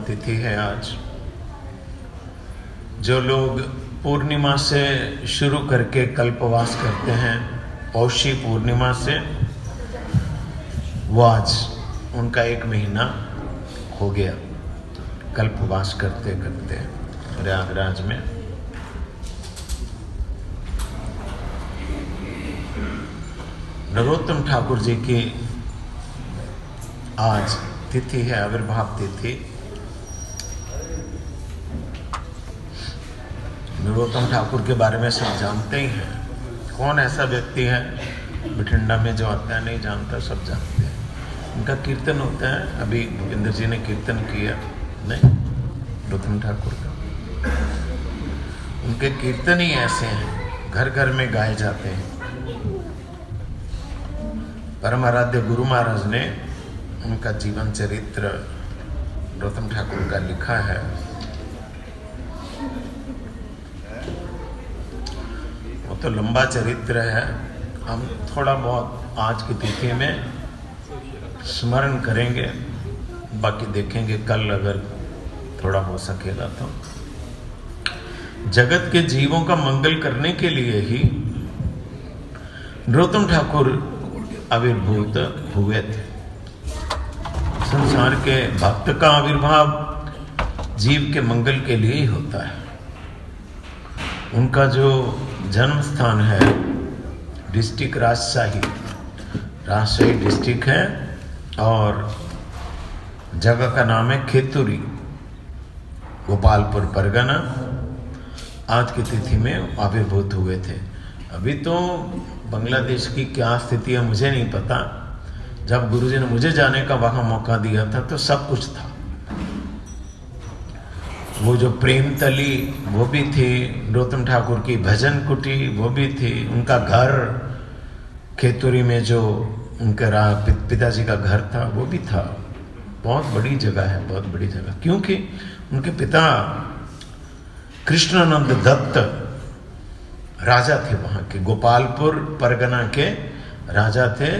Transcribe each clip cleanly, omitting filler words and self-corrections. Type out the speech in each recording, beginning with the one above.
तिथि है आज। जो लोग पूर्णिमा से शुरू करके कल्पवास करते हैं, पौषी पूर्णिमा से, वो आज उनका 1 महीना हो गया कल्पवास करते करते प्रयागराज में। नरोत्तम ठाकुर जी की आज तिथि है, आविर्भाव तिथि। नरोत्तम ठाकुर के बारे में सब जानते ही हैं। कौन ऐसा व्यक्ति है बठिंडा में जो आता है नहीं जानता? सब जानते हैं। उनका कीर्तन होता है, अभी भूपेंद्र जी ने कीर्तन किया नहीं नरोत्तम ठाकुर का। उनके कीर्तन ही ऐसे हैं, घर घर में गाए जाते हैं। परम आराध्य गुरु महाराज ने उनका जीवन चरित्र नरोत्तम ठाकुर का लिखा है। वो तो लंबा चरित्र है, हम थोड़ा बहुत आज की तिथि में स्मरण करेंगे, बाकी देखेंगे कल अगर थोड़ा हो सकेगा तो। जगत के जीवों का मंगल करने के लिए ही नरोत्तम ठाकुर आविर्भूत हुए थे। संसार के भक्त का आविर्भाव जीव के मंगल के लिए ही होता है। उनका जो जन्म स्थान है डिस्ट्रिक्ट राजशाही डिस्ट्रिक्ट है, और जगह का नाम है खेतुरी, गोपालपुर परगना। आज की तिथि में आविर्भूत हुए थे। अभी तो बांग्लादेश की क्या स्थिति है मुझे नहीं पता। जब गुरुजी ने मुझे जाने का वहां मौका दिया था तो सब कुछ था। वो जो प्रेम तली वो भी थी, नरोत्तम ठाकुर की भजन कुटी वो भी थी, उनका घर खेतुरी में जो उनका पिताजी का घर था वो भी था। बहुत बड़ी जगह है, बहुत बड़ी जगह, क्योंकि उनके पिता कृष्णानंद दत्त राजा थे, वहां के गोपालपुर परगना के राजा थे।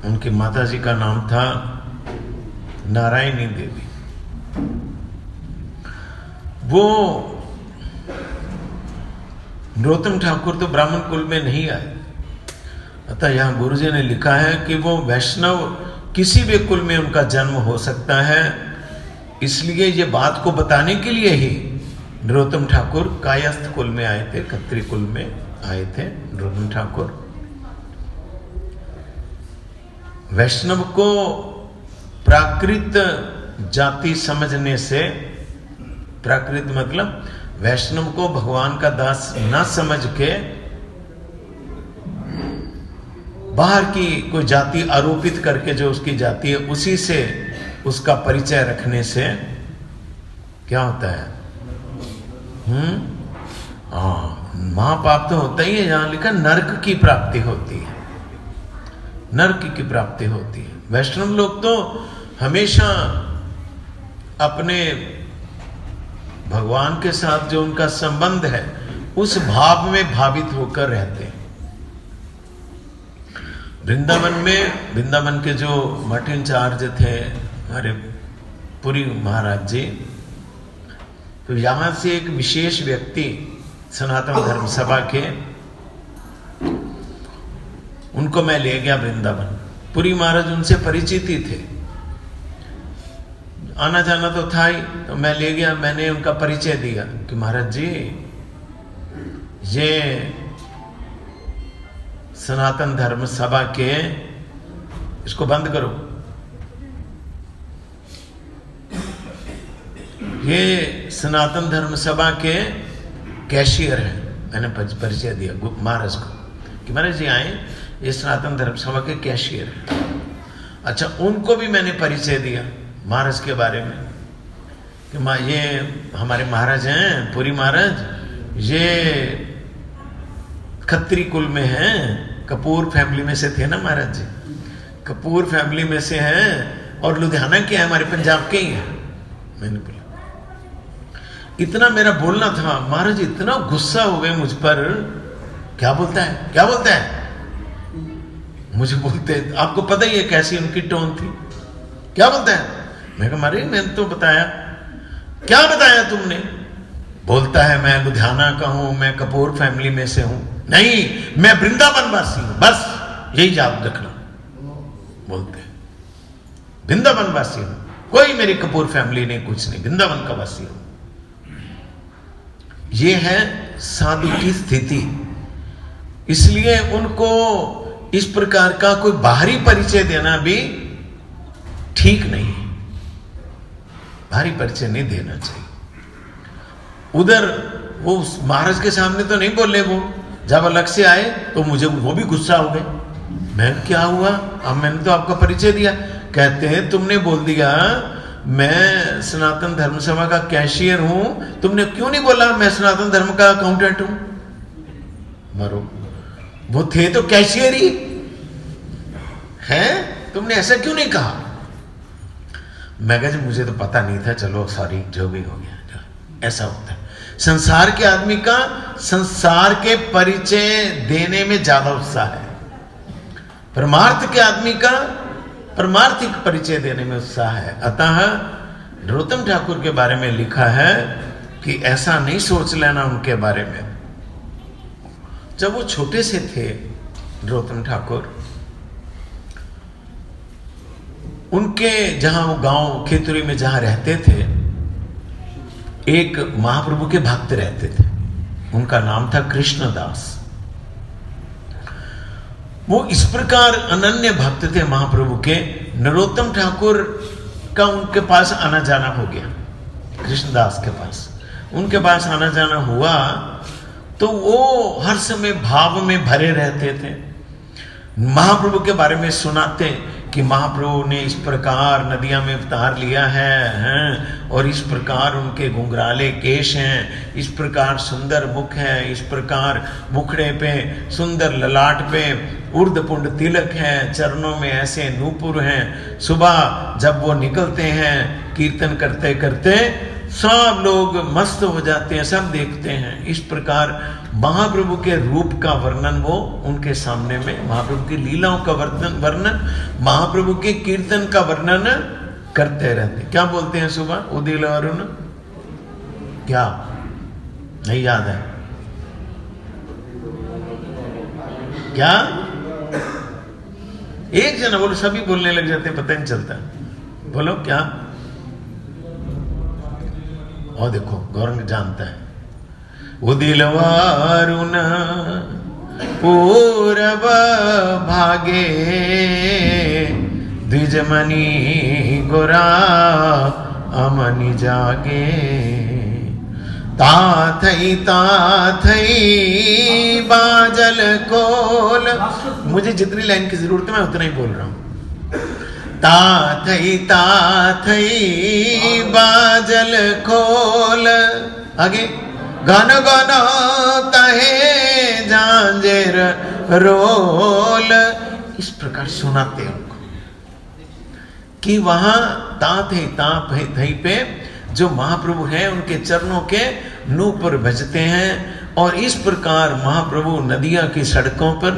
उनकी माताजी का नाम था नारायणी देवी। वो नरोत्तम ठाकुर तो ब्राह्मण कुल में नहीं आए, अतः यहाँ गुरुजी ने लिखा है कि वो वैष्णव किसी भी कुल में उनका जन्म हो सकता है। इसलिए ये बात को बताने के लिए ही नरोत्तम ठाकुर कायस्थ कुल में आए थे, खत्री कुल में आए थे नरोत्तम ठाकुर। वैष्णव को प्राकृत जाति समझने से, प्राकृत मतलब वैष्णव को भगवान का दास न समझ के बाहर की कोई जाति आरोपित करके जो उसकी जाति है उसी से उसका परिचय रखने से क्या होता है? महापाप तो होता ही है। जहां लिखा नरक की प्राप्ति होती है, नरक की प्राप्ति होती है। वैष्णव लोग तो हमेशा अपने भगवान के साथ जो उनका संबंध है उस भाव में भावित होकर रहते हैं। वृंदावन के जो मठ इंचार्ज थे हमारे पुरी महाराज जी, तो यहां से एक विशेष व्यक्ति सनातन धर्म सभा के, उनको मैं ले गया वृंदावन। पुरी महाराज उनसे परिचित ही थे, आना जाना तो था ही, तो मैं ले गया। मैंने उनका परिचय दिया कि महाराज जी ये सनातन धर्म सभा के, इसको बंद करो, ये सनातन धर्म सभा के कैशियर हैं। मैंने परिचय दिया महाराज को कि महाराज जी आए, ये सनातन धर्म सभा के कैशियर हैं। अच्छा, उनको भी मैंने परिचय दिया महाराज के बारे में कि ये हमारे महाराज हैं पुरी महाराज, ये खत्री कुल में हैं, कपूर फैमिली में से थे ना महाराज जी, कपूर फैमिली में से हैं, और लुधियाना के हैं, हमारे पंजाब के ही हैं। मैंने बोला, इतना मेरा बोलना था। महाराज इतना गुस्सा हो गए मुझ पर, क्या बोलता है, क्या बोलता है, मुझे बोलते, आपको पता ही है कैसी उनकी टोन थी, क्या बोलता है। मैं कहा महाराज मैंने तो बताया। क्या बताया तुमने? बोलता है मैं लुधियाना का हूं, मैं कपूर फैमिली में से हूं। नहीं, मैं वृंदावन वासी हूं, बस यही याद रखना। बोलते वृंदावन वासी हूं, कोई मेरी कपूर फैमिली नहीं, कुछ नहीं, वृंदावन का वासी हूं। यह है साधु की स्थिति। इसलिए उनको इस प्रकार का कोई बाहरी परिचय देना भी ठीक नहीं है, बाहरी परिचय नहीं देना चाहिए। उधर वो महाराज के सामने तो नहीं बोले, वो जब अलग से आए तो मुझे वो भी गुस्सा हो गए। मैं क्या हुआ, अब मैंने तो आपका परिचय दिया। कहते हैं तुमने बोल दिया मैं सनातन धर्म सभा का कैशियर हूं, तुमने क्यों नहीं बोला मैं सनातन धर्म का अकाउंटेंट हूं? मरो, वो थे तो कैशियर ही हैं, तुमने ऐसा क्यों नहीं कहा? मैं कहा मुझे तो पता नहीं था, चलो सॉरी, जो भी हो गया। ऐसा होता है संसार के आदमी का, संसार के परिचय देने में ज्यादा उत्साह है। परमार्थ के आदमी का परमार्थिक परिचय देने में उत्साह है। अतः नरोत्तम ठाकुर के बारे में लिखा है कि ऐसा नहीं सोच लेना उनके बारे में। जब वो छोटे से थे नरोत्तम ठाकुर, उनके जहां वो गांव खेतुरी में जहां रहते थे, एक महाप्रभु के भक्त रहते थे, उनका नाम था कृष्णदास। वो इस प्रकार अनन्य भक्त थे महाप्रभु के, नरोत्तम ठाकुर का उनके पास आना जाना हो गया। कृष्णदास के पास उनके पास आना जाना हुआ तो वो हर समय भाव में भरे रहते थे। महाप्रभु के बारे में सुनाते कि महाप्रभु ने इस प्रकार नदियां में अवतार लिया है, और इस प्रकार उनके घुंघराले केश हैं, इस प्रकार सुंदर मुख है, इस प्रकार मुखड़े पे सुंदर ललाट पे ऊर्ध्वपुंड तिलक है, चरणों में ऐसे नूपुर हैं। सुबह जब वो निकलते हैं कीर्तन करते करते सब लोग मस्त हो जाते हैं, सब देखते हैं। इस प्रकार महाप्रभु के रूप का वर्णन वो उनके सामने में, महाप्रभु की लीलाओं का वर्णन, महाप्रभु के कीर्तन का वर्णन करते रहते। क्या बोलते हैं सुबह उदिल अरुण, क्या नहीं याद है क्या? एक जना बोलो, सभी बोलने लग जाते हैं, पता नहीं चलता। बोलो क्या? और देखो गौरंग जानता है। उदिलवारुण पूरब भागे, द्विजमणि गोरा अमनि जागे, ताथई ताथई बाजल कोल। मुझे जितनी लाइन की जरूरत है मैं उतना ही बोल रहा हूं। ताथई ताथई बाजल खोल, आगे गान गाना तहे झांझर रोल। इस प्रकार सुनाते हैं उनको कि वहां ताथई ताथई पे जो महाप्रभु हैं उनके चरणों के नूपुर बजते हैं। और इस प्रकार महाप्रभु नदिया की सड़कों पर,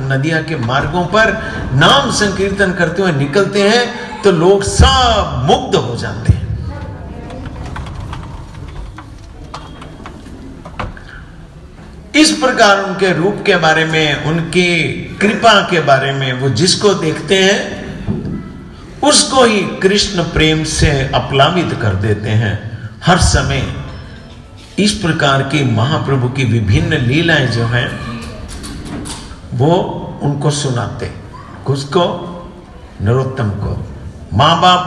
नदिया के मार्गों पर नाम संकीर्तन करते हुए निकलते हैं तो लोग सब मुग्ध हो जाते हैं। इस प्रकार उनके रूप के बारे में, उनकी कृपा के बारे में वो जिसको देखते हैं उसको ही कृष्ण प्रेम से अप्लावित कर देते हैं। हर समय इस प्रकार की महाप्रभु की विभिन्न लीलाएं जो हैं वो उनको सुनाते। किसको? नरोत्तम को। माँ बाप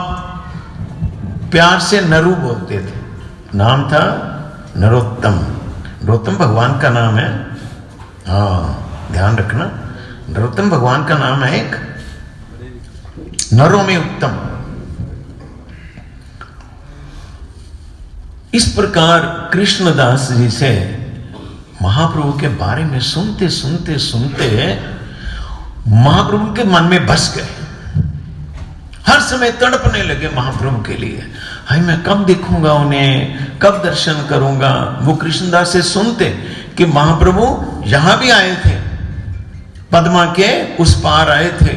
प्यार से नरु बोलते थे, नाम था नरोत्तम। नरोत्तम भगवान का नाम है, हाँ ध्यान रखना, नरोत्तम भगवान का नाम है एक, नरों में उत्तम। इस प्रकार कृष्णदास जी से महाप्रभु के बारे में सुनते सुनते सुनते महाप्रभु के मन में बस गए। हर समय तड़पने लगे महाप्रभु के लिए, हाय मैं कब देखूंगा उन्हें, कब दर्शन करूंगा। वो कृष्णदास से सुनते कि महाप्रभु यहां भी आए थे, पद्मा के उस पार आए थे।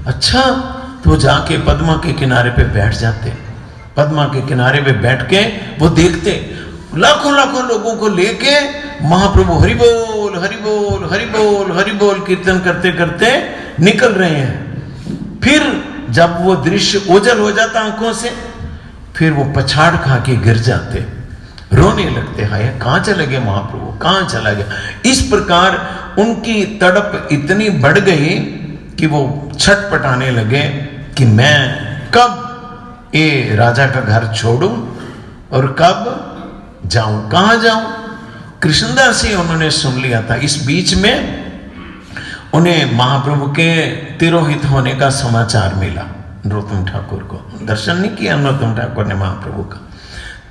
अच्छा, तो जाके पद्मा के किनारे पे बैठ जाते, पद्मा के किनारे पे बैठ के वो देखते, लाखों लाखों लोगों को लेके महाप्रभु हरि बोल हरि बोल हरि बोल हरि बोल कीर्तन करते करते निकल रहे हैं। फिर जब वो दृश्य ओझल हो जाता आंखों से, फिर वो पछाड़ खा के गिर जाते, रोने लगते, हाय कहां चले गए महाप्रभु, कहां चला गया। इस प्रकार उनकी तड़प इतनी बढ़ गई कि वो छटपटाने लगे कि मैं कब ये राजा का घर छोड़ूं और कब जाऊं, कहां जाऊं। कृष्णदास जी उन्होंने सुन लिया था। इस बीच में उन्हें महाप्रभु के तिरोहित होने का समाचार मिला। नरोत्तम ठाकुर को दर्शन नहीं किया नरोत्तम ठाकुर ने महाप्रभु का,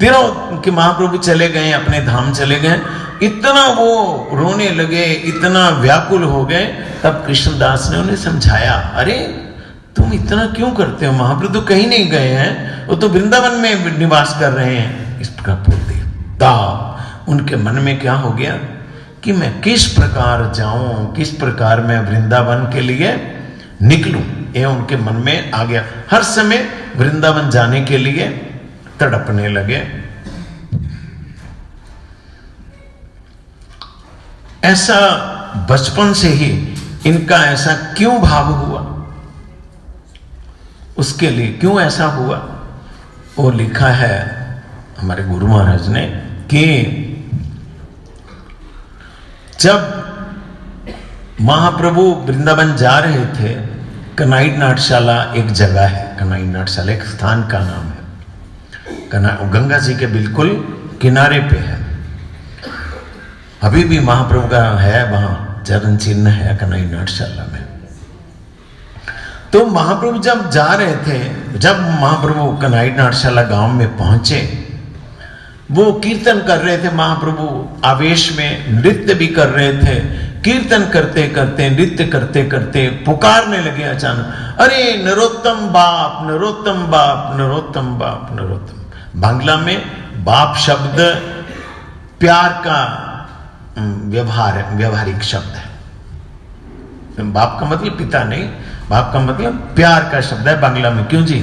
तिरोहित कि महाप्रभु चले गए, अपने धाम चले गए। इतना वो रोने लगे, इतना व्याकुल हो गए। तब कृष्णदास ने उन्हें समझाया, अरे तुम इतना क्यों करते हो, महाप्रभु तो कहीं नहीं गए हैं, वो तो वृंदावन में निवास कर रहे हैं। इस प्रकार बोल दिया। उनके मन में क्या हो गया कि मैं किस प्रकार जाऊं, किस प्रकार मैं वृंदावन के लिए निकलूं, ये उनके मन में आ गया। हर समय वृंदावन जाने के लिए तड़पने लगे। ऐसा बचपन से ही इनका ऐसा क्यों भाव हुआ, उसके लिए क्यों ऐसा हुआ, वो लिखा है हमारे गुरु महाराज ने कि जब महाप्रभु वृंदावन जा रहे थे, कनाई नाटशाला एक जगह है, कनाई नाटशाला एक स्थान का नाम है, गंगा जी के बिल्कुल किनारे पे है। अभी भी महाप्रभु का है वहां चरण चिन्ह है कनाई नाटशाला में। तो महाप्रभु जब जा रहे थे, जब महाप्रभु कनाई नाटशाला गांव में पहुंचे, वो कीर्तन कर रहे थे। महाप्रभु आवेश में नृत्य भी कर रहे थे। कीर्तन करते करते, नृत्य करते करते पुकारने लगे अचानक, अरे नरोत्तम बाप, नरोत्तम बाप, नरोत्तम बाप, नरोत्तम। बांग्ला में बाप शब्द प्यार का व्यवहारिक शब्द है। बाप का मतलब पिता नहीं, बाप का मतलब प्यार का शब्द है बांग्ला में। क्यों जी?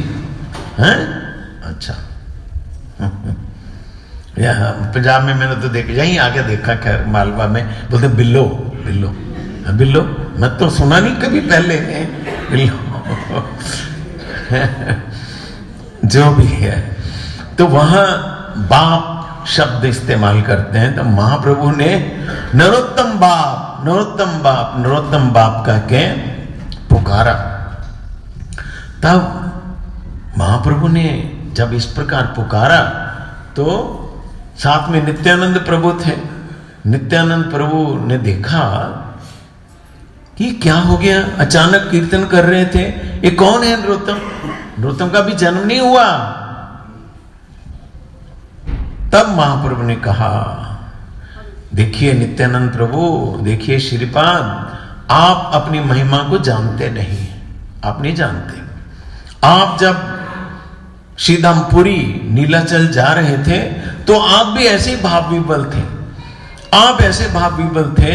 हैं? अच्छा। यहाँ पंजाब में मैंने तो देखा, यहीं आके देखा, खैर मालवा में बोलते बिल्लो, बिल्लो, बिल्लो। मैं तो सुना नहीं कभी पहले, बिल्लो। जो भी है, तो वहां बाप शब्द इस्तेमाल करते हैं। तो महाप्रभु ने नरोत्तम बाप, नरोत्तम बाप, नरोत्तम बाप कह के पुकारा। तब महाप्रभु ने जब इस प्रकार पुकारा तो साथ में नित्यानंद प्रभु थे। नित्यानंद प्रभु ने देखा कि क्या हो गया, अचानक कीर्तन कर रहे थे, ये कौन है नरोत्तम? नरोत्तम का भी जन्म नहीं हुआ। तब महाप्रभु ने कहा, देखिए नित्यानंद प्रभु, देखिए श्रीपाद, आप अपनी महिमा को जानते नहीं, आप नहीं जानते। आप जब श्रीधामपुरी नीलाचल जा रहे थे तो आप भी ऐसे भाव विवल थे, आप ऐसे भाव विवल थे।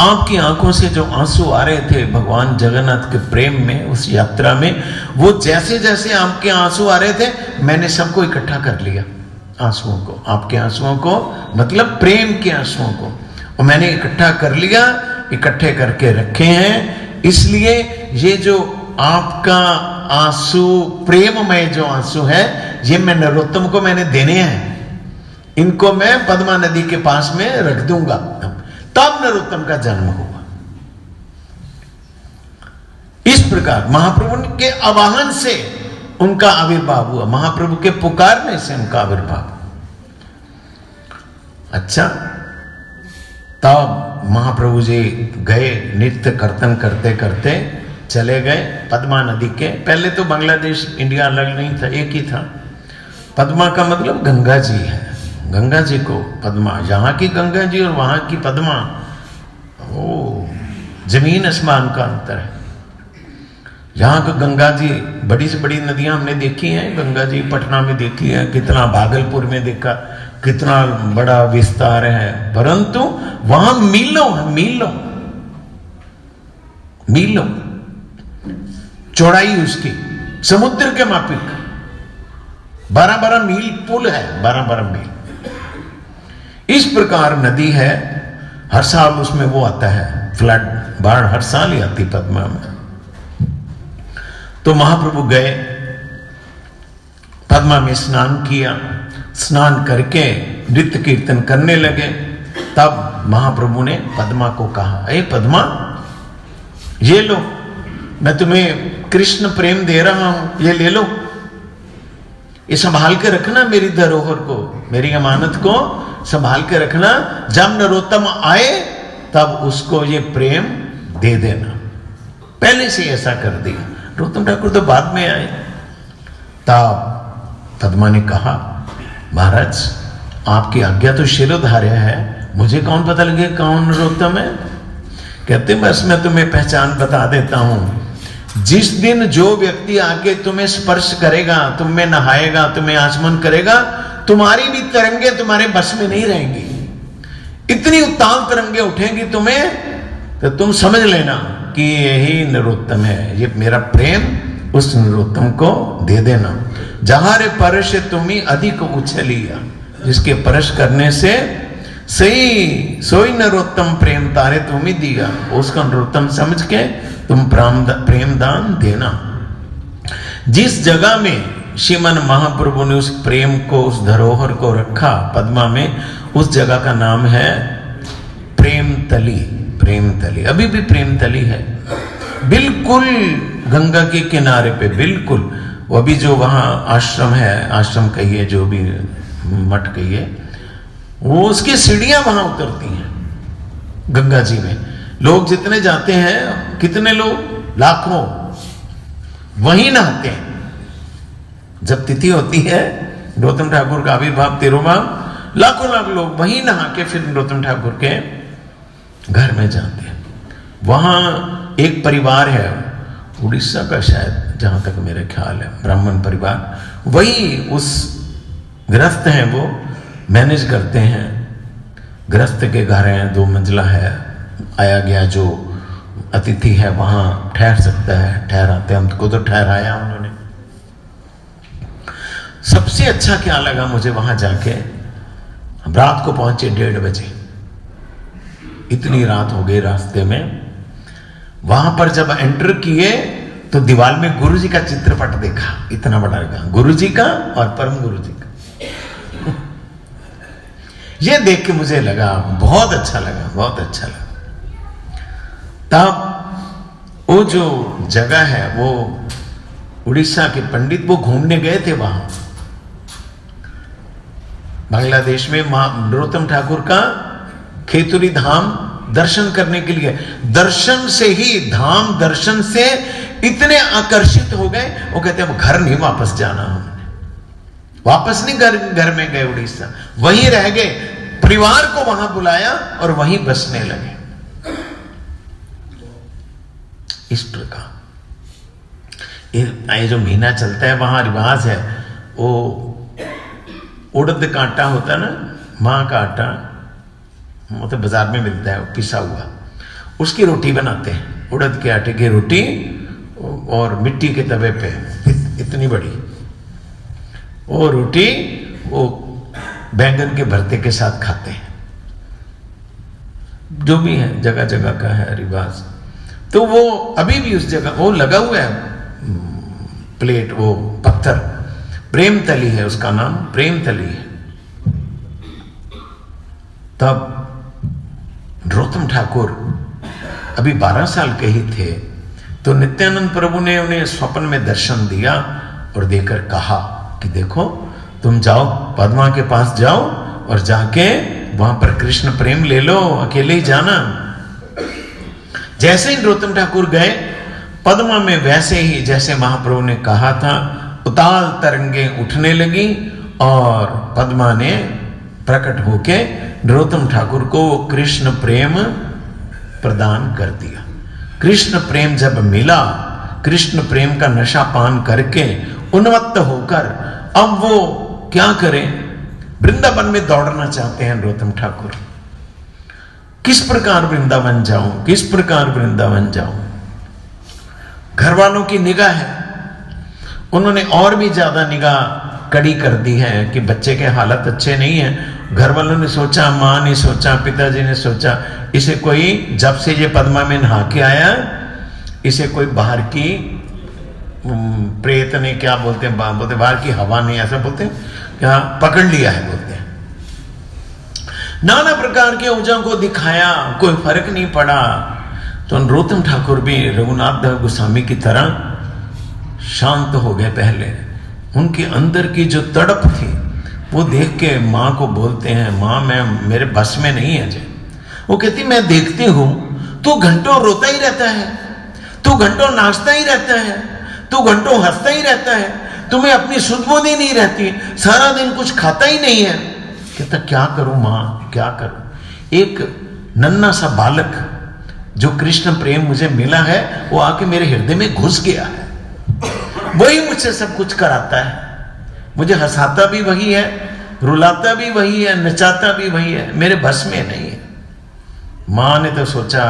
आपकी आंखों से जो आंसू आ रहे थे भगवान जगन्नाथ के प्रेम में, उस यात्रा में, वो जैसे जैसे आपके आंसू आ रहे थे, मैंने सबको इकट्ठा कर लिया, आंसुओं को, आपके आंसुओं को, मतलब प्रेम के आंसुओं को, और मैंने इकट्ठा कर लिया, इकट्ठे करके रखे हैं। इसलिए ये जो आपका आंसू, प्रेममय जो आंसू है, ये मैं नरोत्तम को मैंने देने हैं, इनको मैं पद्मा नदी के पास में रख दूंगा। तब नरोत्तम का जन्म हुआ। इस प्रकार महाप्रभु के आवाहन से उनका आविर्भाव हुआ, महाप्रभु के पुकारने से उनका आविर्भाव। अच्छा, तब महाप्रभु जी गए, नृत्य कीर्तन करते करते चले गए पद्मा नदी के। पहले तो बांग्लादेश इंडिया अलग नहीं था, एक ही था। पद्मा का मतलब गंगा जी है, गंगा जी को पद्मा, यहाँ की गंगा जी और वहां की पद्मा, ओ जमीन आसमान का अंतर है। यहाँ का गंगा जी, बड़ी से बड़ी नदियां हमने देखी हैं, गंगा जी पटना में देखी है, कितना भागलपुर में देखा, कितना बड़ा विस्तार है, परंतु वहां मीलों है, मीलों मीलों चौड़ाई उसकी, समुद्र के मापिक 12-12 मील पुल है, 12-12 मील। इस प्रकार नदी है, हर साल उसमें वो आता है, फ्लड, बाढ़ हर साल ही आती पद्मा में। तो महाप्रभु गए, पद्मा में स्नान किया, स्नान करके नृत्य कीर्तन करने लगे। तब महाप्रभु ने पद्मा को कहा, ए पद्मा, ये लो, मैं तुम्हें कृष्ण प्रेम दे रहा हूं, ये ले लो, ये संभाल के रखना, मेरी धरोहर को, मेरी अमानत को संभाल के रखना। जब नरोत्तम आए तब उसको ये प्रेम दे देना। पहले से ऐसा कर दिया। नरोत्तम ठाकुर तो बाद में आए। तब पद्मा ने कहा, महाराज आपकी आज्ञा तो शिरोधार्य है, मुझे कौन पता लगे कौन नरोत्तम है? कहते बस मैं तुम्हें पहचान बता देता हूं। जिस दिन जो व्यक्ति आके तुम्हें स्पर्श करेगा, तुम में नहाएगा, तुम्हें आचमन करेगा, तुम्हारी भी तरंगे तुम्हारे बस में नहीं रहेंगी। इतनी उताल तरंगे उठेंगी तुम्हें, तो तुम समझ लेना कि यही नरोत्तम है। ये मेरा प्रेम उस नरोत्तम को दे देना। जहां रे परश तुम्ही अधिक उछलिया, जिसके परश करने से सही सोई नरोत्तम प्रेम तारे तुम्ही दिया, उसका नरोत्तम समझ के तुम प्रेम दान देना। जिस जगह में श्रीमन महाप्रभु ने उस प्रेम को, उस धरोहर को रखा पद्मा में, उस जगह का नाम है प्रेम तली। प्रेम तली अभी भी प्रेम तली है, बिल्कुल गंगा के किनारे पे, बिल्कुल। वो अभी जो वहां आश्रम है, आश्रम कहिए, जो भी मठ कहिए, वो उसकी सीढ़ियां वहां उतरती हैं गंगा जी में। लोग जितने जाते हैं, कितने लोग, लाखों, वहीं नहाते हैं। जब तिथि होती है नरोत्तम ठाकुर का आविर्भाव, तिरुभाव, लाखों लाख लोग वहीं नहा के फिर नरोत्तम ठाकुर के घर में जाते हैं। वहां एक परिवार है उड़ीसा का, शायद जहां तक मेरे ख्याल है, ब्राह्मण परिवार, वही उस गृहस्थ हैं, वो मैनेज करते हैं। गृहस्थ के घर हैं, 2 मंजिला है, आया गया जो अतिथि है वहां ठहर सकता है, ठहराते। हमको तो ठहराया उन्होंने। सबसे अच्छा क्या लगा मुझे वहां जाके, हम रात को पहुंचे 1:30 बजे, इतनी रात हो गई रास्ते में। वहां पर जब एंटर किए तो दीवार में गुरु जी का चित्रपट देखा, इतना बड़ा लगा, गुरु जी का और परम गुरु जी का। ये देख के मुझे लगा बहुत अच्छा लगा, बहुत अच्छा लगा। तब वो जो जगह है, वो उड़ीसा के पंडित वो घूमने गए थे वहां बांग्लादेश में, नरोत्तम ठाकुर का खेतुरी धाम दर्शन करने के लिए। दर्शन से ही, धाम दर्शन से इतने आकर्षित हो गए, वो कहते हैं घर नहीं वापस जाना, हमने वापस नहीं घर में गए उड़ीसा, वहीं रह गए। परिवार को वहां बुलाया और वहीं बसने लगे। इस प्रकार ये जो महीना चलता है, वहां रिवाज है, वो उड़द का आटा होता है ना, मां का आटा, वो तो बाजार में मिलता है, पिसा हुआ, उसकी रोटी बनाते हैं। उड़द के आटे की रोटी, और मिट्टी के तवे पे इतनी बड़ी वो रोटी, वो बैंगन के भरते के साथ खाते हैं। जो भी है, जगह जगह का है रिवाज। तो वो अभी भी उस जगह वो लगा हुआ है प्लेट, वो पत्थर, प्रेम तली है उसका नाम, प्रेम तली है। तब नरोत्तम ठाकुर अभी 12 साल के ही थे, तो नित्यानंद प्रभु ने उन्हें स्वप्न में दर्शन दिया और देकर कहा कि देखो, तुम जाओ, पद्मा के पास जाओ और जाके वहां पर कृष्ण प्रेम ले लो, अकेले ही जाना। जैसे ही नरोत्तम ठाकुर गए पद्मा में, वैसे ही जैसे महाप्रभु ने कहा था, उताल तरंगे उठने लगी और पद्मा ने प्रकट होके नरोत्तम ठाकुर को कृष्ण प्रेम प्रदान कर दिया। कृष्ण प्रेम जब मिला, कृष्ण प्रेम का नशा पान करके उन्मत्त होकर अब वो क्या करें, वृंदावन में दौड़ना चाहते हैं नरोत्तम ठाकुर। किस प्रकार वृंदावन जाऊं, किस प्रकार वृंदावन जाऊं। घर वालों की निगाह है, उन्होंने और भी ज्यादा निगाह कड़ी कर दी है कि बच्चे के हालत अच्छे नहीं है। घर वालों ने सोचा, माँ ने सोचा, पिताजी ने सोचा, इसे कोई जब से ये पद्मा में नहा के आया, इसे कोई बाहर की प्रेत ने क्या बोलते हैं, बाहर की हवा ने, ऐसा बोलते हैं क्या, पकड़ लिया है बोलते हैं। नाना प्रकार के ओझों को दिखाया, कोई फर्क नहीं पड़ा। तो नरोत्तम ठाकुर भी रघुनाथ दास गोस्वामी की तरह शांत हो गए। पहले उनके अंदर की जो तड़प थी वो देख के माँ को बोलते हैं, माँ मैं, मेरे बस में नहीं है जी। वो कहती मैं देखती हूं तू घंटों रोता ही रहता है, तू घंटों नाचता ही रहता है, तू घंटों हंसता ही रहता है, तुम्हें अपनी सुध बुध ही नहीं रहती, सारा दिन कुछ खाता ही नहीं है। कहता क्या करूं माँ, क्या करूं। एक नन्हा सा बालक जो कृष्ण प्रेम मुझे मिला है वो आके मेरे हृदय में घुस गया है, वही मुझसे सब कुछ कराता है, मुझे हंसाता भी वही है, रुलाता भी वही है, नचाता भी वही है, मेरे बस में नहीं है। माँ ने तो सोचा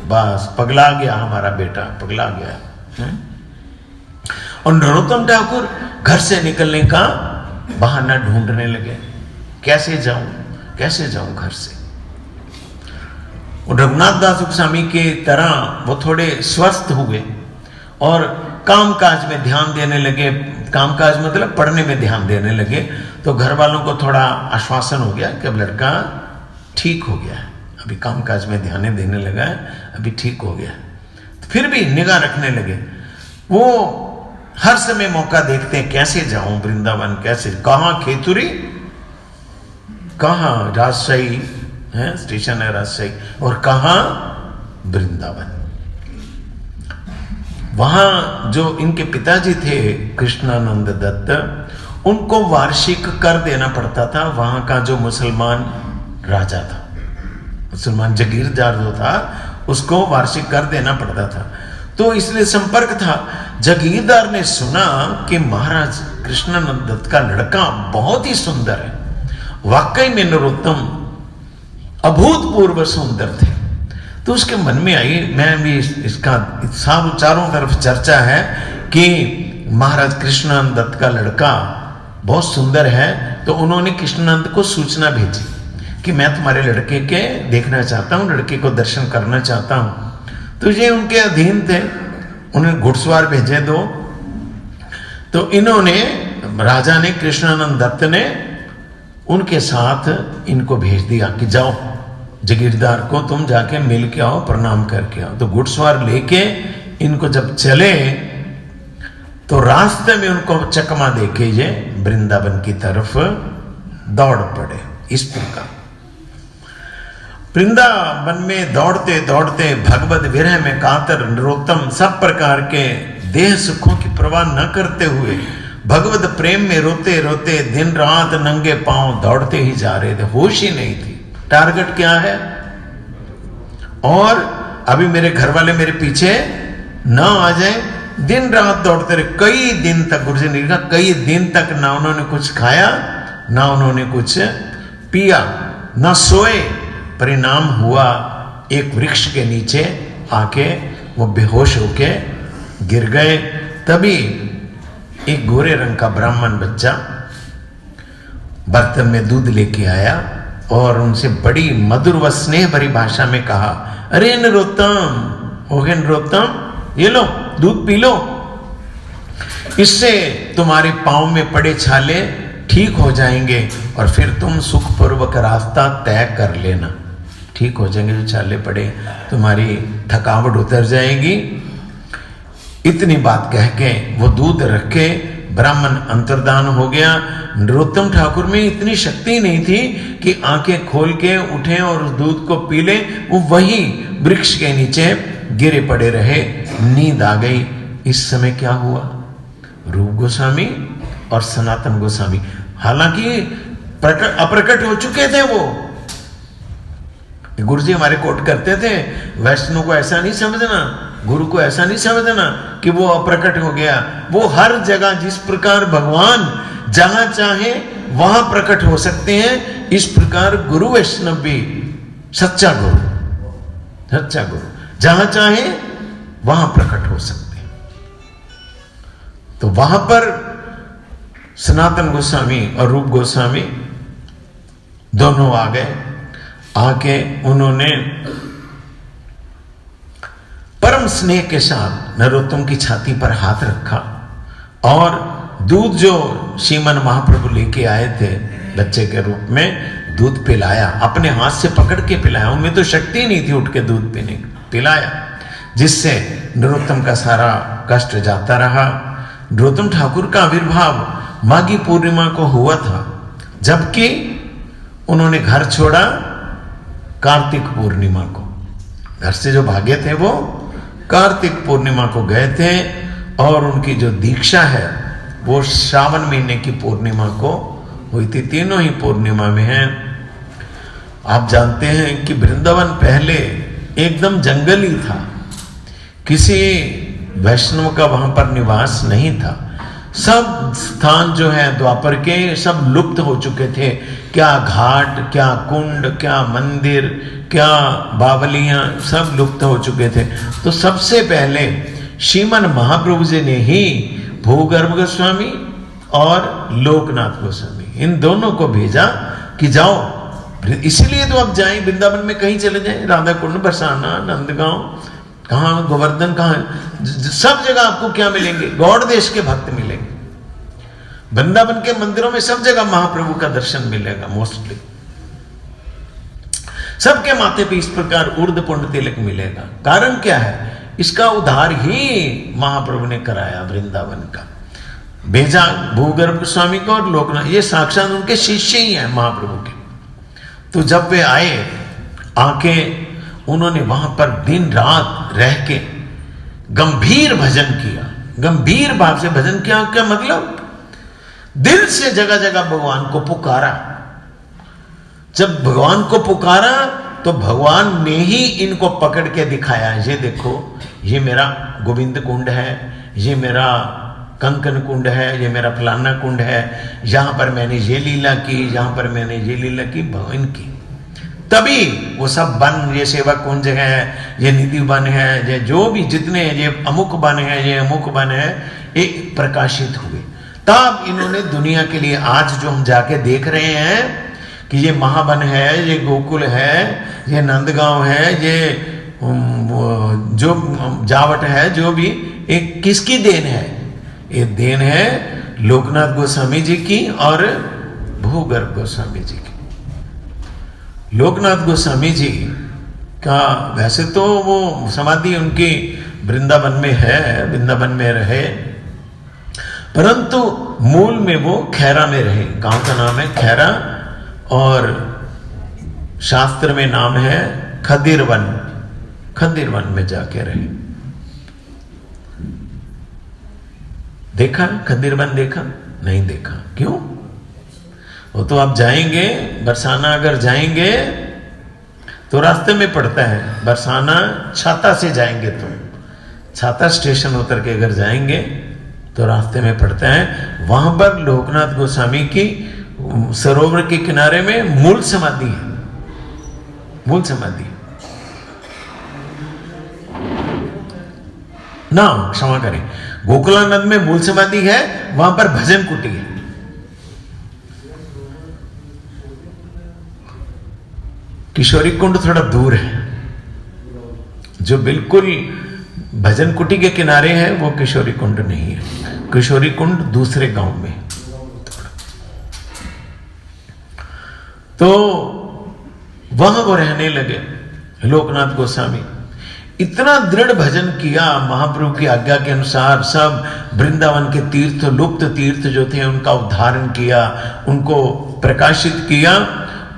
बस पगला गया हमारा बेटा, पगला गया। और नरोत्तम ठाकुर घर से निकलने का बहाना ढूंढने लगे, कैसे जाऊं घर से। रघुनाथ दास गोस्वामी के तरह वो थोड़े स्वस्थ हुए और कामकाज में ध्यान देने लगे। कामकाज मतलब पढ़ने में ध्यान देने लगे। तो घर वालों को थोड़ा आश्वासन हो गया कि अब लड़का ठीक हो गया है, अभी कामकाज में ध्यान देने लगा है, अभी ठीक हो गया। फिर भी निगाह रखने लगे। वो हर समय मौका देखते हैं, कैसे जाऊं वृंदावन, कैसे, कहां खेतुरी, कहां राजशाही है, स्टेशन है राजशाही, और कहां वृंदावन। वहां जो इनके पिताजी थे कृष्णानंद दत्त, उनको वार्षिक कर देना पड़ता था। वहां का जो मुसलमान राजा था, मुसलमान जगीरदार जो था, उसको वार्षिक कर देना पड़ता था। तो इसलिए संपर्क था। जगीरदार ने सुना कि महाराज कृष्णानंद दत्त का लड़का बहुत ही सुंदर है, वाकई में नरोत्तम अभूतपूर्व सुंदर थे। तो उसके मन में आई, मैं भी इसका चारों तरफ चर्चा है कि महाराज कृष्णानंद दत्त का लड़का बहुत सुंदर है। तो उन्होंने कृष्णानंद को सूचना भेजी कि मैं तुम्हारे लड़के के देखना चाहता हूं, लड़के को दर्शन करना चाहता हूं। तो ये उनके अधीन थे, उन्हें घुड़सवार भेजे दो। तो इन्होंने, राजा ने, कृष्णानंद दत्त ने उनके साथ इनको भेज दिया कि जाओ जगीरदार को तुम जाके मिल के आओ, प्रणाम करके आओ। तो घुड़सवार लेके इनको जब चले तो रास्ते में उनको चकमा देके ये वृंदावन की तरफ दौड़ पड़े। इस प्रकार वृंदावन में दौड़ते दौड़ते भगवत विरह में कातर नरोत्तम सब प्रकार के देह सुखों की परवाह न करते हुए भगवत प्रेम में रोते रोते दिन रात नंगे पांव दौड़ते ही जा रहे थे। होश ही नहीं थी, टारगेट क्या है। और अभी मेरे घर वाले मेरे पीछे न आ जाए, दिन रात दौड़ते रहे। कई दिन तक, गुरुजी ने कहा, कई दिन तक ना उन्होंने कुछ खाया, ना उन्होंने कुछ पिया, ना सोए। परिणाम हुआ एक वृक्ष के नीचे आके वो बेहोश होके गिर गए। तभी एक गोरे रंग का ब्राह्मण बच्चा बर्तन में दूध लेके आया और उनसे बड़ी मधुर व स्नेह भरी भाषा में कहा, अरे नरोत्तम, हो गए नरोत्तम, ये लो दूध पी लो, इससे तुम्हारे पांव में पड़े छाले ठीक हो जाएंगे और फिर तुम सुखपूर्वक रास्ता तय कर लेना। ठीक हो जाएंगे, जो छाले पड़े, तुम्हारी थकावट उतर जाएगी। इतनी बात कह के वो दूध रख के ब्राह्मण अंतर्धान हो गया। नरोत्तम ठाकुर में इतनी शक्ति नहीं थी कि आंखें खोल के उठे और उस दूध को पी ले। वो वही वृक्ष के नीचे गिरे पड़े रहे, नींद आ गई। इस समय क्या हुआ, रूप गोस्वामी और सनातन गोस्वामी, हालांकि अप्रकट हो चुके थे। वो गुरु जी हमारे कोट करते थे, वैष्णव को ऐसा नहीं समझना, गुरु को ऐसा नहीं समझना कि वो अप्रकट हो गया। वो हर जगह जिस प्रकार भगवान जहां चाहे वहां प्रकट हो सकते हैं, इस प्रकार गुरु वैष्णव भी सच्चा गुरु जहां चाहे वहां प्रकट हो सकते हैं। तो वहां पर सनातन गोस्वामी और रूप गोस्वामी दोनों आ गए। आके उन्होंने परम स्नेह के साथ नरोत्तम की छाती पर हाथ रखा और दूध जो श्रीमन महाप्रभु लेके आए थे बच्चे के रूप में, दूध पिलाया, अपने हाथ से पकड़ के पिलाया। उनमें तो शक्ति नहीं थी उठ के दूध पीने की, पिलाया, जिससे नरोत्तम का सारा कष्ट जाता रहा। नरोत्तम ठाकुर का आविर्भाव माघी पूर्णिमा को हुआ था, जबकि उन्होंने घर छोड़ा कार्तिक पूर्णिमा को। घर से जो भागे थे वो कार्तिक पूर्णिमा को गए थे, और उनकी जो दीक्षा है वो श्रावण महीने की पूर्णिमा को हुई थी। तीनों ही पूर्णिमा में हैं। आप जानते हैं कि वृंदावन पहले एकदम जंगल ही था, किसी वैष्णव का वहां पर निवास नहीं था। सब स्थान जो है द्वापर के सब लुप्त हो चुके थे। क्या घाट, क्या कुंड, क्या मंदिर, क्या बावलियां, सब लुप्त हो चुके थे। तो सबसे पहले श्रीमन महाप्रभु जी ने ही भूगर्भ गोस्वामी और लोकनाथ गोस्वामी, इन दोनों को भेजा कि जाओ। इसीलिए तो अब जाएं, वृंदावन में कहीं चले जाएं, राधा कुंड, बरसाना, नंदगांव, कहाँ गोवर्धन, कहाँ, सब जगह आपको क्या मिलेंगे? गौड़ देश के भक्त मिलेंगे। वृंदावन के मंदिरों में सब जगह महाप्रभु का दर्शन मिलेगा। मोस्टली सबके माथे पे इस प्रकार ऊर्ध्व पुंड तिलक मिलेगा। कारण क्या है? इसका उद्धार ही महाप्रभु ने कराया वृंदावन का। भेजा भूगर्भ स्वामी को और लोकनाथ, ये साक्षात उनके शिष्य ही हैं महाप्रभु के। तो जब वे आए, आके उन्होंने वहां पर दिन रात रह के गंभीर भजन किया, गंभीर भाव से भजन किया। क्या मतलब? दिल से जगह जगह भगवान को पुकारा। जब भगवान को पुकारा तो भगवान ने ही इनको पकड़ के दिखाया, ये देखो, ये मेरा गोविंद कुंड है, ये मेरा कंकन कुंड है, ये मेरा फलाना कुंड है, यहां पर मैंने ये लीला की, यहां पर मैंने ये लीला की, भगवान की। तभी वो सब वन, ये सेवा कुंज है, ये निधि वन है, ये जो भी जितने, ये अमुक वन है, ये अमुक वन है, एक प्रकाशित हुए। तब इन्होंने दुनिया के लिए आज जो हम जाके देख रहे हैं कि ये महावन है, ये गोकुल है, ये नंदगांव है, ये जो जावट है, जो भी, एक किसकी देन है? ये देन है लोकनाथ गोस्वामी जी की और भूगर्भ गोस्वामी जी की। लोकनाथ गोस्वामी जी का वैसे तो वो समाधि उनकी वृंदावन में है, वृंदावन में रहे, परंतु मूल में वो खैरा में रहे। गांव का नाम है खैरा और शास्त्र में नाम है खदिरवन। खदिरवन में जाके रहे। देखा खदिरवन? देखा नहीं? देखा क्यों? वो तो आप जाएंगे बरसाना, अगर जाएंगे तो रास्ते में पड़ता है बरसाना। छाता से जाएंगे तो छाता स्टेशन उतर के अगर जाएंगे तो रास्ते में पड़ता है। वहां पर लोकनाथ गोस्वामी की सरोवर के किनारे में मूल समाधि है। मूल समाधि ना, क्षमा करें, गोकुलानंद में मूल समाधि है, वहां पर भजन कुटी है। किशोरी कुंड थोड़ा दूर है। जो बिल्कुल भजन कुटी के किनारे है वो किशोरी कुंड नहीं है। किशोरी कुंड दूसरे गांव में। तो वहां वो रहने लगे लोकनाथ गोस्वामी। इतना दृढ़ भजन किया महाप्रभु की आज्ञा के अनुसार। सब वृंदावन के तीर्थ, लुप्त तीर्थ जो थे उनका उद्धारण किया, उनको प्रकाशित किया।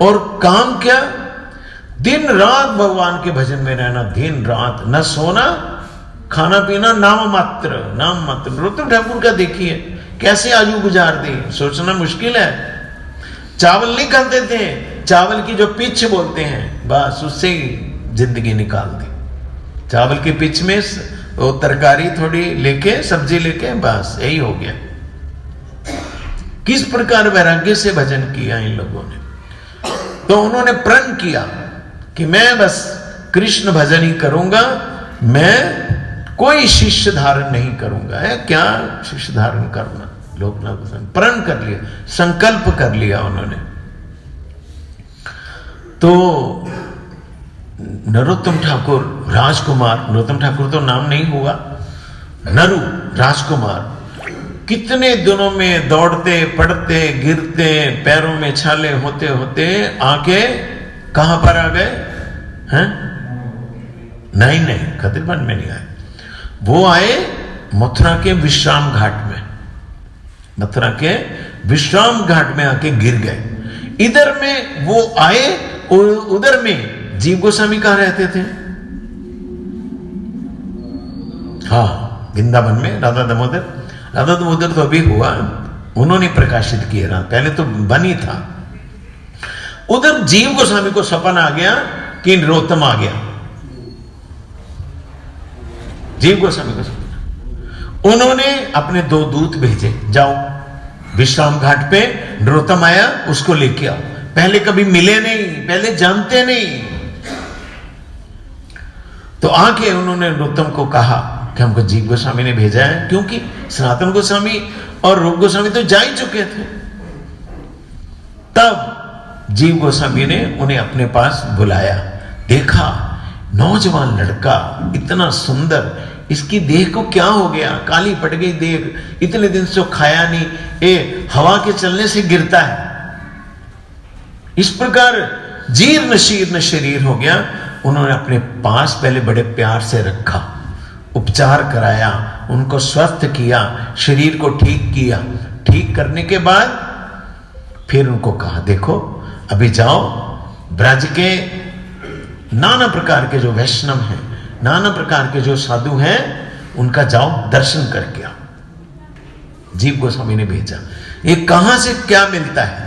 और काम क्या? दिन रात भगवान के भजन में रहना, दिन रात, न सोना, खाना पीना, नाम मात्र, नाम मात्र। नरोत्तम ठाकुर का देखिए कैसे आयु गुजार दी, सोचना मुश्किल है। चावल नहीं खाते थे, चावल की जो पिच बोलते हैं, बस उससे ही जिंदगी निकाल दी। चावल की पिच में वो तरकारी थोड़ी लेके, सब्जी लेके, बस यही हो गया। किस प्रकार वैराग्य से भजन किया इन लोगों ने। तो उन्होंने प्रण किया कि मैं बस कृष्ण भजन ही करूंगा, मैं कोई शिष्य धारण नहीं करूंगा। है क्या शिष्य धारण करना? लोकनाथ गोस्वामी प्रण कर लिया, संकल्प कर लिया उन्होंने। तो नरोत्तम ठाकुर राजकुमार, नरोत्तम ठाकुर तो नाम नहीं हुआ, नरु राजकुमार कितने दिनों में दौड़ते पड़ते गिरते पैरों में छाले होते होते आके कहां पर आ गए हैं? नहीं खतिरबंद में नहीं आए, वो आए मथुरा के विश्राम घाट में, मथुरा के विश्राम घाट में आके गिर गए। इधर में वो आए, उधर में जीव गोस्वामी कहां रहते थे? हाँ, वृंदावन में राधा दामोदर तो अभी हुआ, उन्होंने प्रकाशित किया, पहले तो बनी था। उधर जीव गोस्वामी को सपना आ गया कि नरोत्तम आ गया, जीव गोस्वामी को सपना। उन्होंने अपने 2 दूत भेजे, जाओ विश्राम घाट पे नरोत्तम आया, उसको लेके आओ। पहले कभी मिले नहीं, पहले जानते नहीं, तो आके उन्होंने नरोत्तम को कहा कि हमको जीव गोस्वामी ने भेजा है, क्योंकि सनातन गोस्वामी और रूप गोस्वामी तो जा ही चुके थे। तब जीव गोस्वामी ने उन्हें अपने पास बुलाया, देखा नौजवान लड़का इतना सुंदर, इसकी देह को क्या हो गया, काली पड़ गई देह, इतने दिन से खाया नहीं, हवा के चलने से गिरता है, इस प्रकार जीर्ण शीर्ण शरीर हो गया। उन्होंने अपने पास पहले बड़े प्यार से रखा, उपचार कराया, उनको स्वस्थ किया, शरीर को ठीक किया। ठीक करने के बाद फिर उनको कहा, देखो अभी जाओ ब्रज के नाना प्रकार के जो वैष्णव हैं, नाना प्रकार के जो साधु हैं, उनका जाओ दर्शन करके आओ। जीव गोस्वामी ने भेजा। ये कहां से क्या मिलता है?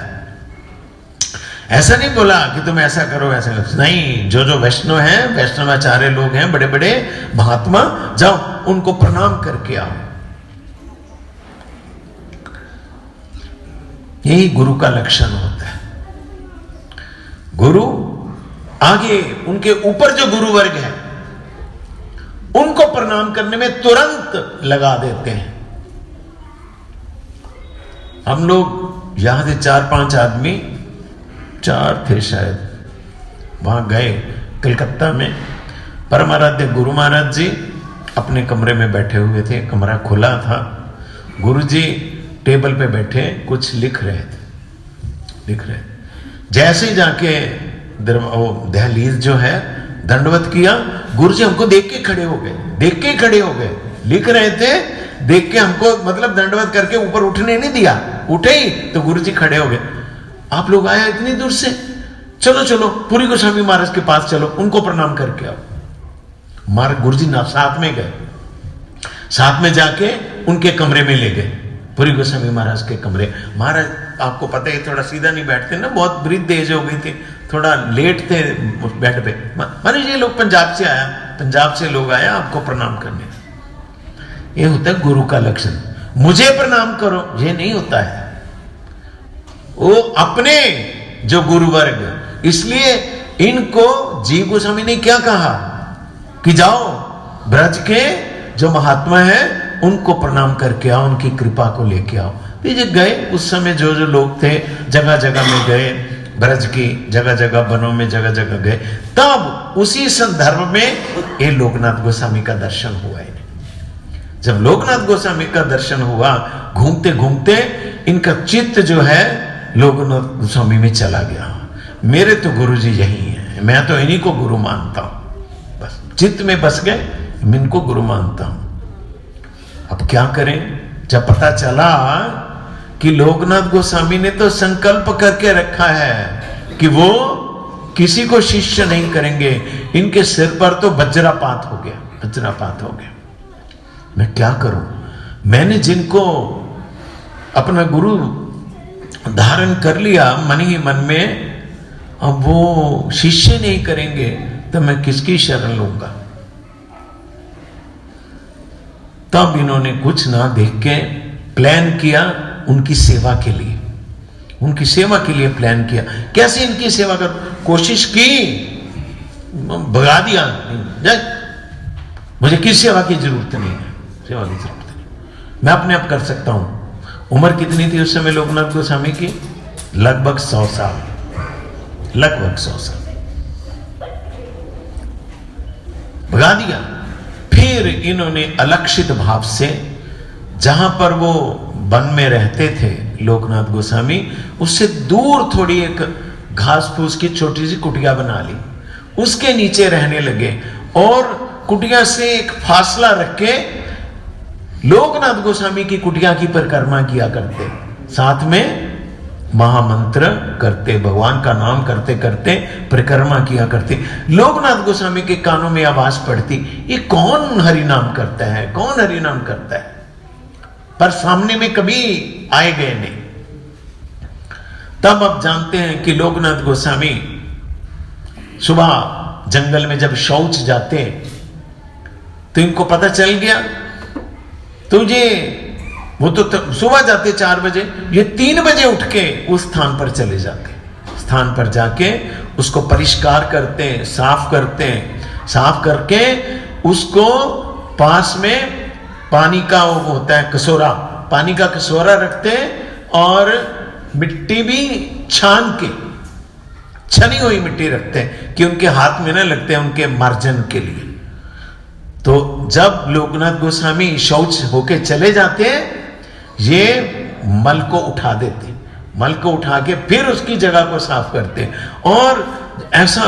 ऐसा नहीं बोला कि तुम ऐसा करो ऐसा करो, नहीं, जो वैष्णव हैं, वैष्णवाचार्य लोग हैं, बड़े बड़े महात्मा, जाओ उनको प्रणाम करके आओ। यही गुरु का लक्षण होता है। गुरु आगे उनके ऊपर जो गुरु वर्ग है उनको प्रणाम करने में तुरंत लगा देते हैं। हम लोग यहां से 4-5 आदमी, 4 थे शायद, वहां गए कलकत्ता में। परमाराध्य गुरु महाराज जी अपने कमरे में बैठे हुए थे, कमरा खुला था। गुरु जी टेबल पे बैठे कुछ लिख रहे थे। जैसे ही जाके दहलीज जो है दंडवत किया, गुरु जी हमको देख के खड़े हो गए, लिख रहे थे, देख के हमको मतलब दंडवत करके ऊपर उठने नहीं दिया, उठे ही तो गुरु जी खड़े हो गए। आप लोग आया इतनी दूर से, चलो पुरी गोस्वामी महाराज के पास चलो, उनको प्रणाम करके आओ। महाराज गुरु जी ना साथ में गए, साथ में जाके उनके कमरे में ले गए, पुरी गोस्वामी महाराज के कमरे। महाराज आपको पता है थोड़ा सीधा नहीं बैठते ना, बहुत वृद्ध एज हो गई थी, थोड़ा लेट थे बेड पे। महाराज ये लोग पंजाब से लोग आया आपको प्रणाम करने। ये होता है गुरु का लक्षण। मुझे प्रणाम करो ये नहीं होता है, वो अपने जो गुरु वर्ग। इसलिए इनको जीव गोस्वामी ने क्या कहा कि जाओ ब्रज के जो महात्मा है उनको प्रणाम करके आओ, उनकी कृपा को लेके आओ। तो गए उस समय जो लोग थे जगह जगह में गए, ब्रज की जगह जगह वनों में जगह जगह गए। तब उसी संदर्भ में ये लोकनाथ गोस्वामी का दर्शन हुआ इन्हें। जब लोकनाथ गोस्वामी का दर्शन हुआ, घूमते घूमते इनका चित्त जो है लोकनाथ गोस्वामी में चला गया। मेरे तो गुरु जी यही है, मैं तो इन्हीं को गुरु मानता हूं। बस चित्त में बस गए, मैं इनको गुरु मानता हूं। अब क्या करें? जब पता चला कि लोकनाथ गोस्वामी ने तो संकल्प करके रखा है कि वो किसी को शिष्य नहीं करेंगे, इनके सिर पर तो वज्रपात हो गया। मैं क्या करूं? मैंने जिनको अपना गुरु धारण कर लिया मन ही मन में, अब वो शिष्य नहीं करेंगे तो मैं किसकी शरण लूंगा? तब इन्होंने कुछ ना देख के प्लान किया उनकी सेवा के लिए प्लान किया। कैसे इनकी सेवा कर? कोशिश की, भगा दिया, मुझे किस सेवा की जरूरत नहीं है, मैं अपने आप कर सकता हूं। उम्र कितनी थी उस समय लोकनाथ गोस्वामी की? लगभग 100 साल, लगभग 100 साल। भगा दिया। फिर इन्होंने अलक्षित भाव से, जहां पर वो वन में रहते थे लोकनाथ गोस्वामी, उससे दूर थोड़ी एक घास फूस की छोटी सी कुटिया बना ली, उसके नीचे रहने लगे और कुटिया से एक फासला रख के लोकनाथ गोस्वामी की कुटिया की परिक्रमा किया करते, साथ में महामंत्र करते, भगवान का नाम करते करते परिक्रमा किया करते। लोकनाथ गोस्वामी के कानों में आवाज पड़ती, ये कौन हरि नाम करता है, कौन हरि नाम करता है, पर सामने में कभी आए गए नहीं। तब अब जानते हैं कि लोकनाथ गोस्वामी सुबह जंगल में जब शौच जाते तो इनको पता चल गया, तुझे वो तो सुबह जाते 4 बजे, ये 3 बजे उठ के उस स्थान पर चले जाते, स्थान पर जाके उसको परिष्कार करते हैं, साफ करते हैं, साफ करके उसको पास में पानी का वो होता है कटोरा, पानी का कटोरा रखते हैं और मिट्टी भी छान के, छनी हुई मिट्टी रखते हैं कि उनके हाथ में ना लगते हैं, उनके मार्जन के लिए। तो जब लोकनाथ गोस्वामी शौच होके चले जाते हैं, ये मल को उठा देते, मल को उठा के फिर उसकी जगह को साफ करते, और ऐसा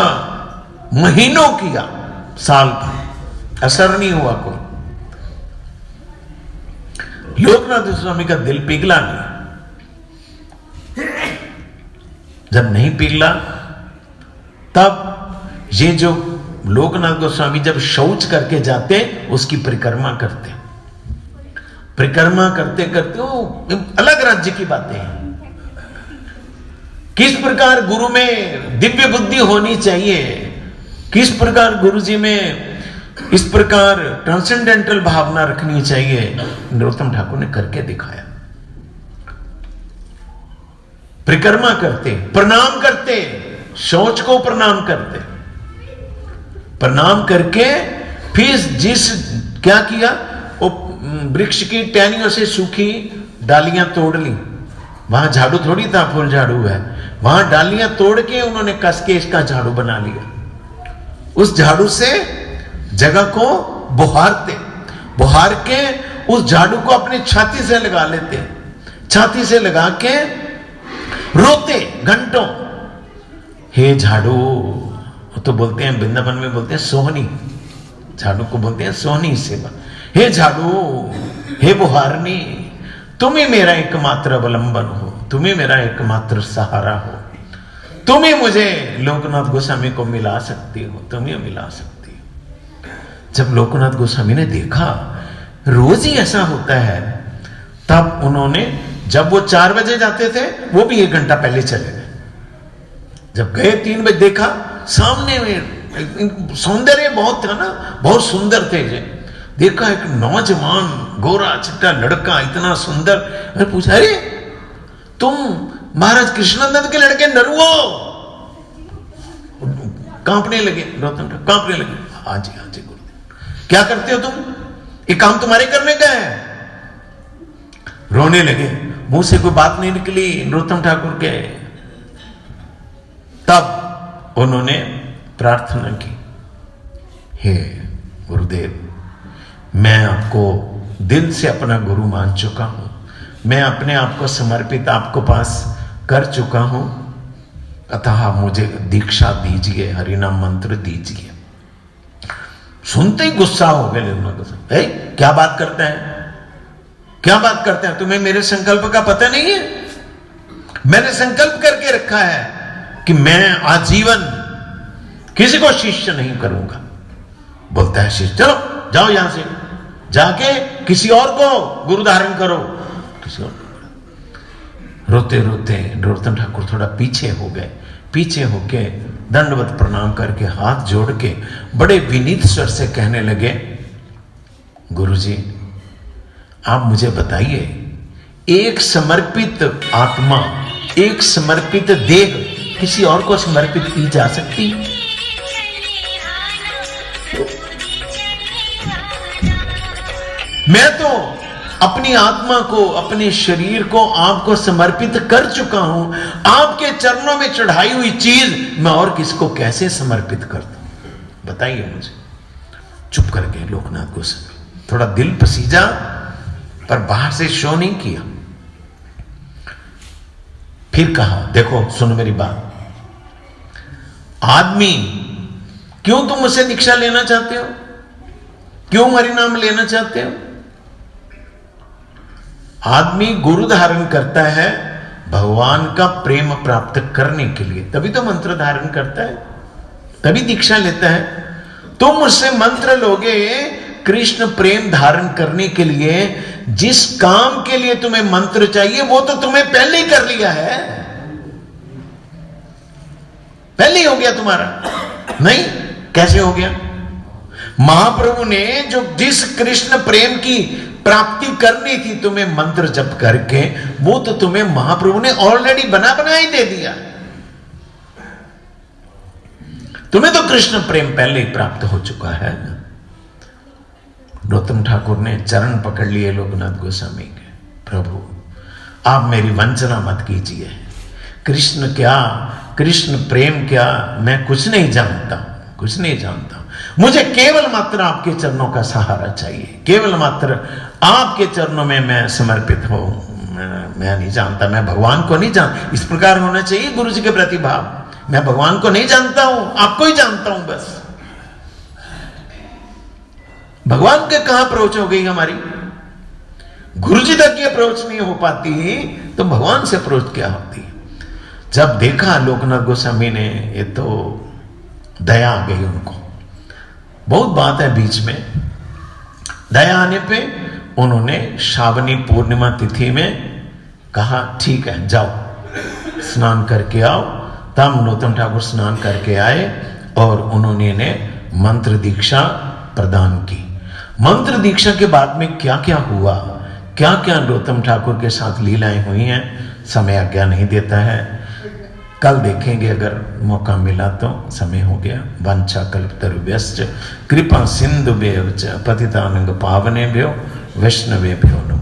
महीनों किया, साल भर असर नहीं हुआ कोई। लोकनाथ गोस्वामी का दिल पिघला नहीं। जब नहीं पिघला तब ये जो लोकनाथ गोस्वामी जब शौच करके जाते उसकी परिक्रमा करते, परिक्रमा करते करते वो अलग राज्य की बातें हैं। किस प्रकार गुरु में दिव्य बुद्धि होनी चाहिए, किस प्रकार गुरु जी में इस प्रकार ट्रांसेंडेंटल भावना रखनी चाहिए, नरोत्तम ठाकुर ने करके दिखाया। परिक्रमा करते, प्रणाम करते, शौच को प्रणाम करते, प्रणाम करके फिर जिस क्या किया, वो वृक्ष की टहनियों से सूखी डालियां तोड़ ली, वहां झाड़ू थोड़ी था, फूल झाड़ू है, वहां डालियां तोड़ के उन्होंने कस के इसका झाड़ू बना लिया। उस झाड़ू से जगह को बुहारते, बुहार के उस झाड़ू को अपनी छाती से लगा लेते, छाती से लगा के रोते घंटों, हे झाड़ू, तो बोलते हैं वृंदावन में बोलते हैं सोहनी, झाड़ू को बोलते हैं सोहनी सेवा। हे झाड़ू, हे बुहारनी, तुम ही मेरा एकमात्र अवलंबन हो, तुम ही मेरा एकमात्र सहारा हो, तुम ही मुझे लोकनाथ गोस्वामी को मिला सकती हो, तुम ही मिला सकती हो। जब लोकनाथ गोस्वामी ने देखा रोज ही ऐसा होता है, तब उन्होंने, जब वो 4 बजे जाते थे वो भी 1 घंटा पहले चले गए। जब गए 3 बजे देखा सामने में सौंदर्य बहुत था ना, बहुत सुंदर थे जे, देखा एक नौजवान गोरा चिट्टा लड़का इतना सुंदर। मैंने पूछा, अरे तुम महाराज कृष्णानंद के लड़के नरुओ? कांपने लगे, रोतन कांपने लगे। हाँ जी गुरुदेव। क्या करते हो तुम? ये काम तुम्हारे करने का है? रोने लगे, मुंह से कोई बात नहीं निकली नरोत्तम ठाकुर के। तब उन्होंने प्रार्थना की, हे गुरुदेव, मैं आपको दिल से अपना गुरु मान चुका हूं, मैं अपने आप को समर्पित आपको पास कर चुका हूं, अतः मुझे दीक्षा दीजिए, हरिनाम मंत्र दीजिए। सुनते ही गुस्सा हो गए, क्या बात करते हैं, क्या बात करते हैं, तुम्हें मेरे संकल्प का पता नहीं है? मैंने संकल्प करके रखा है कि मैं आजीवन किसी को शिष्य नहीं करूंगा। बोलता है शिष्य, चलो जाओ यहां से, जाके किसी और को गुरु धारण करो, किसी और को। रोते रोते नरोत्तम ठाकुर थोड़ा पीछे हो गए, पीछे होके दंडवत प्रणाम करके हाथ जोड़ के बड़े विनीत स्वर से कहने लगे, गुरुजी आप मुझे बताइए, एक समर्पित आत्मा, एक समर्पित देह किसी और को समर्पित की जा सकती है? मैं तो अपनी आत्मा को, अपने शरीर को आपको समर्पित कर चुका हूं। आपके चरणों में चढ़ाई हुई चीज मैं और किसको कैसे समर्पित कर दूं? बताइए मुझे। चुप कर गए लोकनाथ गोस्वामी। थोड़ा दिल पसीजा, पर बाहर से शो नहीं किया। फिर कहा, देखो सुनो मेरी बात, आदमी, क्यों तुम मुझसे दीक्षा लेना चाहते हो? क्यों हरि नाम लेना चाहते हो? आदमी गुरु धारण करता है भगवान का प्रेम प्राप्त करने के लिए, तभी तो मंत्र धारण करता है, तभी दीक्षा लेता है। तुम मुझसे मंत्र लोगे कृष्ण प्रेम धारण करने के लिए, जिस काम के लिए तुम्हें मंत्र चाहिए वो तो तुम्हें पहले ही कर लिया है, पहले ही हो गया तुम्हारा। नहीं, कैसे हो गया? महाप्रभु ने जो जिस कृष्ण प्रेम की प्राप्ति करनी थी तुम्हें मंत्र जप करके, वो तो तुम्हें महाप्रभु ने ऑलरेडी बना ही दे दिया। तुम्हें तो कृष्ण प्रेम पहले ही प्राप्त हो चुका है। नरोत्तम ठाकुर ने चरण पकड़ लिए लोकनाथ गोस्वामी के, प्रभु आप मेरी वंचना मत कीजिए। कृष्ण क्या, कृष्ण प्रेम क्या, मैं कुछ नहीं जानता, कुछ नहीं जानता। मुझे केवल मात्र आपके चरणों का सहारा चाहिए, केवल मात्र आपके चरणों में मैं समर्पित हूं। मैं नहीं जानता, मैं भगवान को नहीं जानता। इस प्रकार होना चाहिए गुरु जी के प्रति भाव। मैं भगवान को नहीं जानता हूं, आपको ही जानता हूं बस। भगवान के कहां अप्रोच हो गई हमारी? गुरु जी तक की अप्रोच नहीं हो पाती तो भगवान से अप्रोच क्या होती? जब देखा लोकनाथ गोस्वामी ने, ये तो दया आ गई उनको। बहुत बात है बीच में, दया आने पे उन्होंने श्रावणी पूर्णिमा तिथि में कहा, ठीक है जाओ स्नान करके आओ। तब नरोत्तम ठाकुर स्नान करके आए और उन्होंने इन्हें मंत्र दीक्षा प्रदान की। मंत्र दीक्षा के बाद में क्या क्या हुआ, क्या क्या नरोत्तम ठाकुर के साथ लीलाएं हुई हैं, समय आज्ञा नहीं देता है। कल देखेंगे अगर मौका मिला तो। समय हो गया। वांछा कल्पतरुभ्यश्च कृपा सिंधुभ्यश्च पतितानंग पावनेभ्यो वैष्णवेभ्यो नमः।